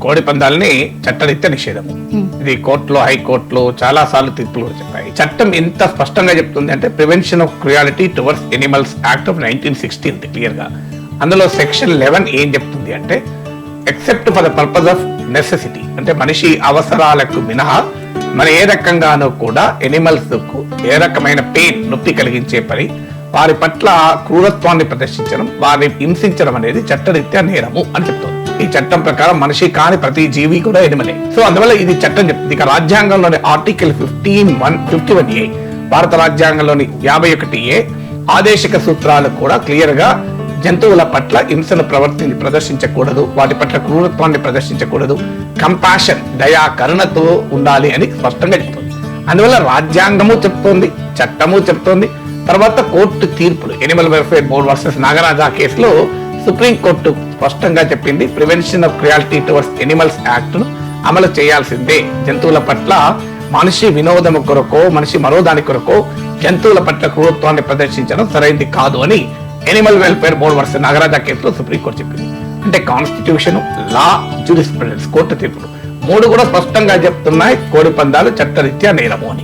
కోడి పందాలని చట్టరీత్యా నిషేధము. ఇది కోర్టులో, హైకోర్టులో చాలా సార్లు తీర్పులు చెప్పాయి. చట్టం ఎంత స్పష్టంగా చెప్తుంది అంటే prevention of cruelty towards animals act of 1960 clear గా. అందులో సెక్షన్ 11 ఏం చెప్తుంది అంటే except for the purpose of necessity, అంటే మనిషి అవసరాలకు మినహా మరి ఏ రకంగానూ కూడా ఎనిమల్స్ కు ఏ రకమైన పెయిన్, నొప్పి కలిగించే పని, వారి పట్ల క్రూరత్వాన్ని ప్రదర్శించడం, వారిని హింసించడం అనేది చట్టరీత్యా నేరము అని చెప్తుంది. ఈ చట్టం ప్రకారం మనిషి కాని ప్రతి జీవి కూడా ఎనిమలే. సో అందువల్ల ఇది చట్టం చెప్తుంది. ఇక రాజ్యాంగంలోని ఆర్టికల్ 51A, భారత రాజ్యాంగంలోని 51A ఆదేశిక సూత్రాలు కూడా క్లియర్ గా జంతువుల పట్ల హింసను ప్రదర్శించకూడదు, వాటి పట్ల క్రూరత్వాన్ని ప్రదర్శించకూడదు, కంపాషన్, దయా, కరుణతో ఉండాలి అని స్పష్టంగా చెప్తుంది. అందువల్ల రాజ్యాంగము చెప్తోంది, చట్టము చెప్తోంది. తర్వాత కోర్టు తీర్పులు, Animal welfare board versus Nagaraja కేసులో సుప్రీం కోర్టు స్పష్టంగా చెప్పింది prevention of cruelty towards animals act ను అమలు చేయాల్సిందే. జంతువుల పట్ల మనిషి వినోదము కొరకో, మనిషి మరో దాని కొరకో జంతువుల పట్ల క్రూరత్వాన్ని ప్రదర్శించడం సరైనది కాదు అని Animal welfare board versus Nagaraja కేసులో సుప్రీంకోర్టు చెప్పింది. అంటే కాన్స్టిట్యూషన్, లా, జ్యూరిస్ప్రుడెన్స్, కోర్టు తీర్పులు 3 కూడా స్పష్టంగా చెప్తున్నాయి కోడి పందాలు చట్టరీత్యా నేరము అని.